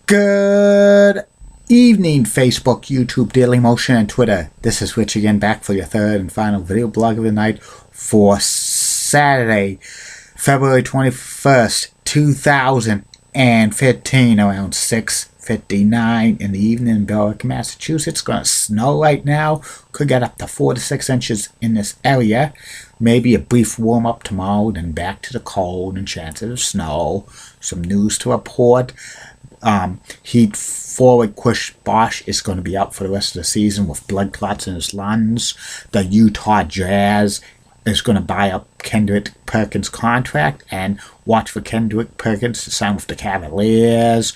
Good evening, Facebook, YouTube, Daily Motion, and Twitter. This is Rich again, back for your third and final video blog of the night for Saturday, February 21st, 2015, around 6:59 in the evening in Belleville, Massachusetts. It's going to snow right now. Could get up to 4 to 6 inches in this area. Maybe a brief warm-up tomorrow, then back to the cold and chances of snow. Some news to report. Heat forward Chris Bosh is going to be out for the rest of the season with blood clots in his lungs. The Utah Jazz is going to buy up Kendrick Perkins' contract and watch for Kendrick Perkins to sign with the Cavaliers.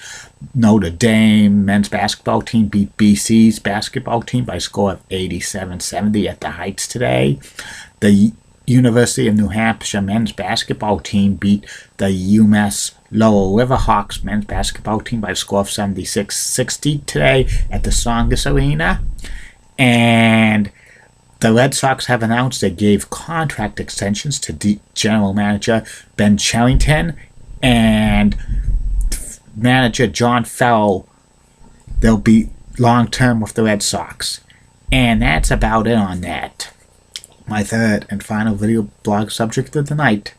Notre Dame men's basketball team beat BC's basketball team by a score of 87-70 at the Heights today. The University of New Hampshire men's basketball team beat the UMass Lower Riverhawks men's basketball team by a score of 76-60 today at the Songus Arena. And the Red Sox have announced they gave contract extensions to General Manager Ben Cherington and Manager John Farrell. They'll be long-term with the Red Sox. And that's about it on that. My third and final video blog subject of the night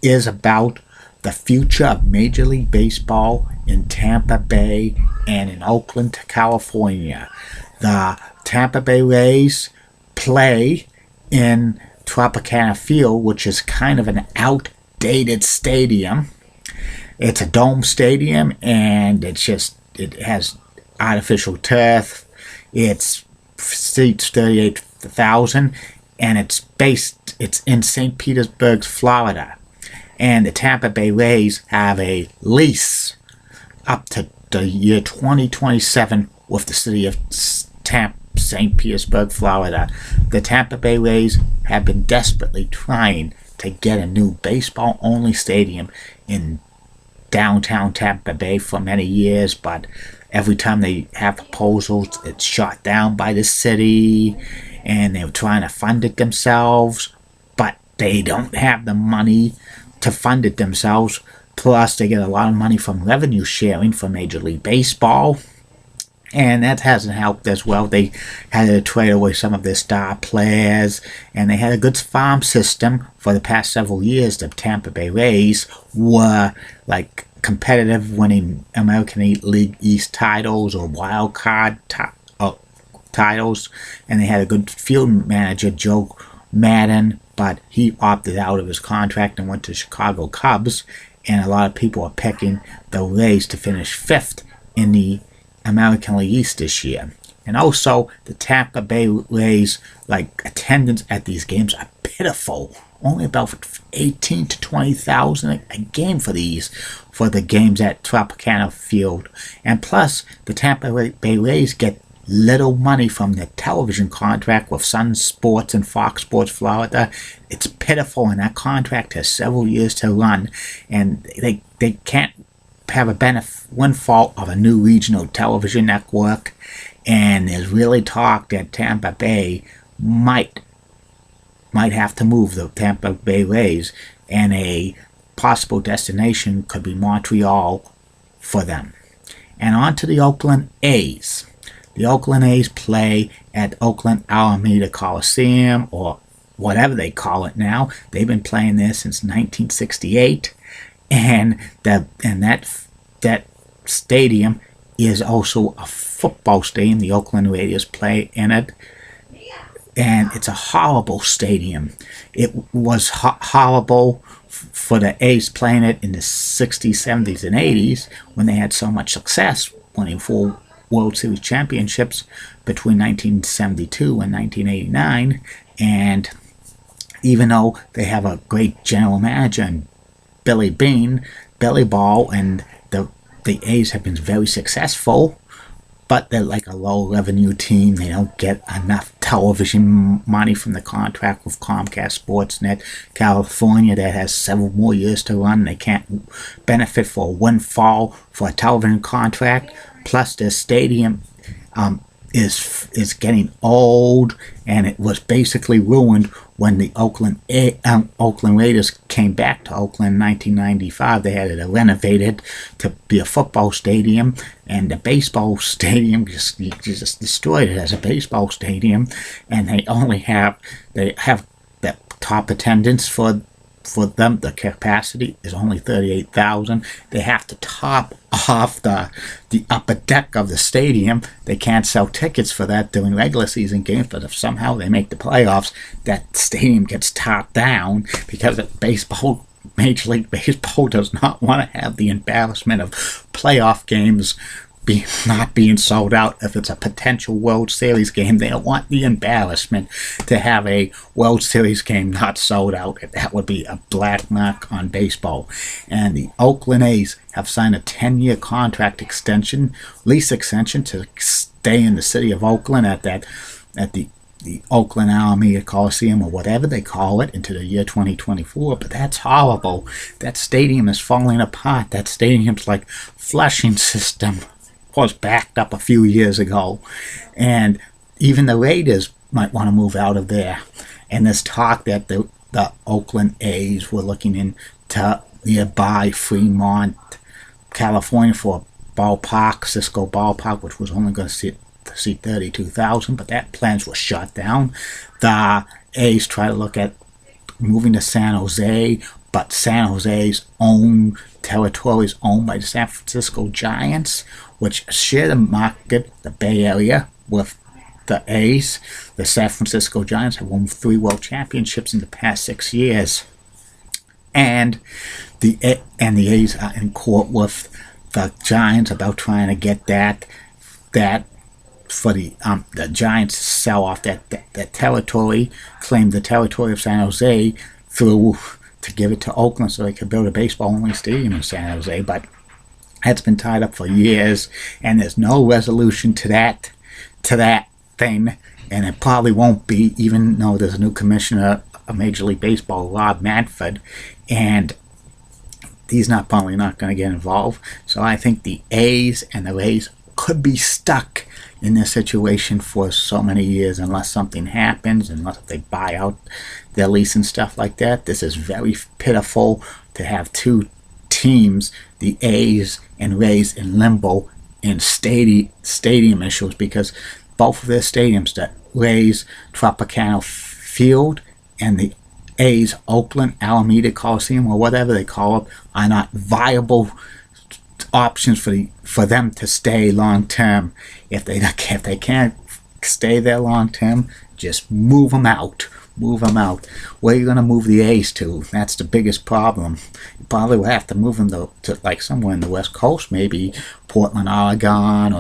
is about the future of Major League Baseball in Tampa Bay and in Oakland, California. The Tampa Bay Rays play in Tropicana Field, which is kind of an outdated stadium. It's a dome stadium, and it has artificial turf. It seats 38,000, and it's in St. Petersburg, Florida. And the Tampa Bay Rays have a lease up to the year 2027 with the city of St. Petersburg, Florida. The Tampa Bay Rays have been desperately trying to get a new baseball-only stadium in downtown Tampa Bay for many years, but every time they have proposals, it's shot down by the city, and they're trying to fund it themselves, but they don't have the money to fund it themselves. Plus, they get a lot of money from revenue sharing from Major League Baseball, and that hasn't helped as well. They had to trade away some of their star players, and they had a good farm system for the past several years. The Tampa Bay Rays were like competitive, winning American League East titles or wild card titles, and they had a good field manager, Joe Madden, but he opted out of his contract and went to Chicago Cubs, and a lot of people are picking the Rays to finish 5th in the American League East this year. And also, the Tampa Bay Rays, attendance at these games are pitiful. Only about 18 to 20,000 a game for the games at Tropicana Field. And plus, the Tampa Bay Rays get little money from the television contract with Sun Sports and Fox Sports Florida. It's pitiful, and that contract has several years to run, and they can't have a windfall of a new regional television network. And there's really talk that Tampa Bay might have to move the Tampa Bay Rays, and a possible destination could be Montreal for them. And on to the Oakland A's. The Oakland A's play at Oakland Alameda Coliseum, or whatever they call it now. They've been playing there since 1968, and that stadium is also a football stadium. The Oakland Raiders play in it, and it's a horrible stadium. It was horrible for the A's playing it in the 60s, 70s, and 80s when they had so much success, winning 4 World Series championships between 1972 and 1989. And even though they have a great general manager in Billy Ball, and the A's have been very successful, but they're like a low revenue team. They don't get enough television money from the contract with Comcast Sportsnet California that has several more years to run. They can't benefit for a windfall for a television contract. Plus, their stadium is getting old, and it was basically ruined when the Oakland Raiders came back to Oakland in 1995, they had it renovated to be a football stadium, and the baseball stadium just destroyed it as a baseball stadium, and they have the top attendance for them. The capacity is only 38,000. They have to top off the upper deck of the stadium. They can't sell tickets for that during regular season games, but if somehow they make the playoffs, that stadium gets topped down because Major League Baseball does not want to have the embarrassment of playoff games not being sold out. If it's a potential World Series game, they don't want the embarrassment to have a World Series game not sold out. That would be a black mark on baseball. And the Oakland A's have signed a 10-year lease extension to stay in the city of Oakland at the Oakland Alameda Coliseum, or whatever they call it, into the year 2024. But that's horrible. That stadium is falling apart. That stadium's like flushing system was backed up a few years ago, and even the Raiders might want to move out of there. And there's talk that the Oakland A's were looking into nearby Fremont, California, for a ballpark, Cisco Ballpark, which was only going to seat 32,000, but that plans were shut down. The A's try to look at moving to San Jose, but San Jose's own territory is owned by the San Francisco Giants, which share the market, the Bay Area, with the A's. The San Francisco Giants have won 3 world championships in the past 6 years. And the A's are in court with the Giants about trying to get that for the Giants to sell off that territory, claim the territory of San Jose to give it to Oakland so they could build a baseball-only stadium in San Jose. But that's been tied up for years, and there's no resolution to that thing, and it probably won't be, even though there's a new commissioner of Major League Baseball, Rob Manfred, and he's probably not going to get involved. So I think the A's and the Rays could be stuck in this situation for so many years unless something happens, unless they buy out their lease and stuff like that. This is very pitiful to have two teams, the A's and Rays, in limbo in stadium issues, because both of their stadiums, the Rays Tropicana Field and the A's Oakland Alameda Coliseum, or whatever they call it, are not viable options for them to stay long term. If they can't stay there long term, just move them out. Move them out. Where are you going to move the A's to? That's the biggest problem. You probably will have to move them to like somewhere in the West Coast, maybe Portland, Oregon,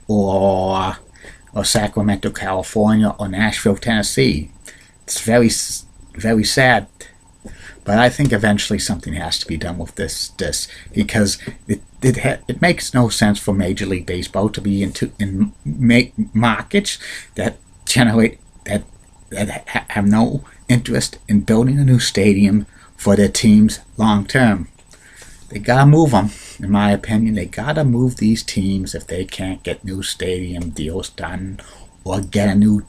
or Sacramento, California, or Nashville, Tennessee. It's very, very sad. But I think eventually something has to be done with this because it makes no sense for Major League Baseball to be in markets that generate that have no interest in building a new stadium for their teams long term. They gotta move them, in my opinion. They gotta move these teams if they can't get new stadium deals done, or get new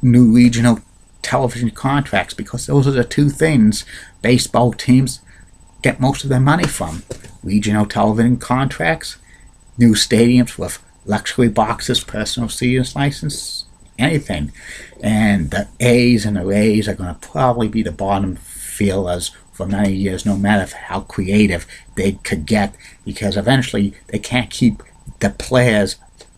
regional television contracts, because those are the two things baseball teams get most of their money from: regional television contracts, new stadiums with luxury boxes, personal seating license, anything. And the A's and the Rays are going to probably be the bottom feelers for many years, no matter how creative they could get, because eventually they can't keep the players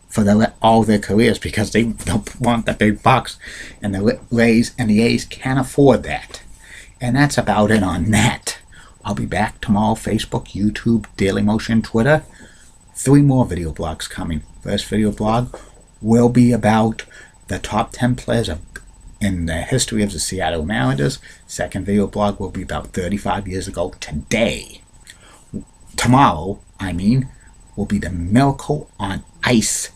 for all their careers because they don't want the big bucks, and the Rays and the A's can't afford that. And that's about it on that. I'll be back tomorrow. Facebook, YouTube, Daily Motion, Twitter. 3 more video blogs coming. First video blog will be about the top 10 players in the history of the Seattle Mariners. Second video blog will be about 35 years ago today. Tomorrow, will be the miracle on ice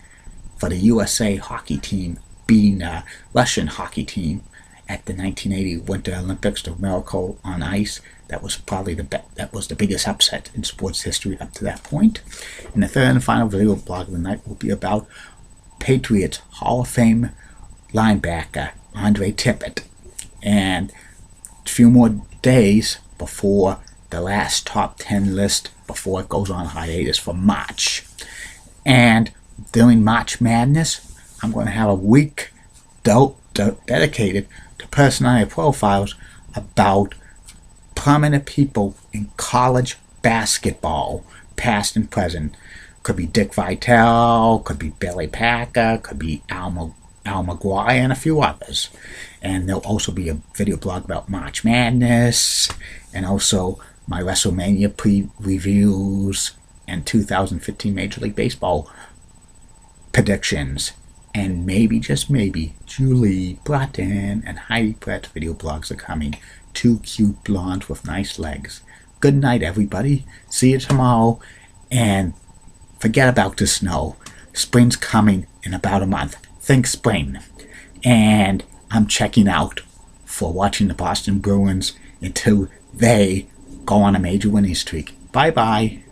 for the USA hockey team beating the Russian hockey team at the 1980 Winter Olympics. The miracle on ice. That was probably the biggest upset in sports history up to that point. And the third and final video blog of the night will be about Patriots Hall of Fame linebacker Andre Tippett. and a few more days before the last top 10 list before it goes on hiatus for March. And during March Madness, I'm going to have a week dedicated to personality profiles about prominent people in college basketball, past and present. Could be Dick Vitale, could be Billy Packer, could be Al McGuire, and a few others. And there'll also be a video blog about March Madness, and also my WrestleMania pre-reviews and 2015 Major League Baseball predictions. And maybe, just maybe, Julie Broughton and Heidi Brett's video blogs are coming. 2 cute blondes with nice legs. Good night, everybody. See you tomorrow. And forget about the snow. Spring's coming in about a month. Think spring. And I'm checking out for watching the Boston Bruins until they go on a major winning streak. Bye-bye.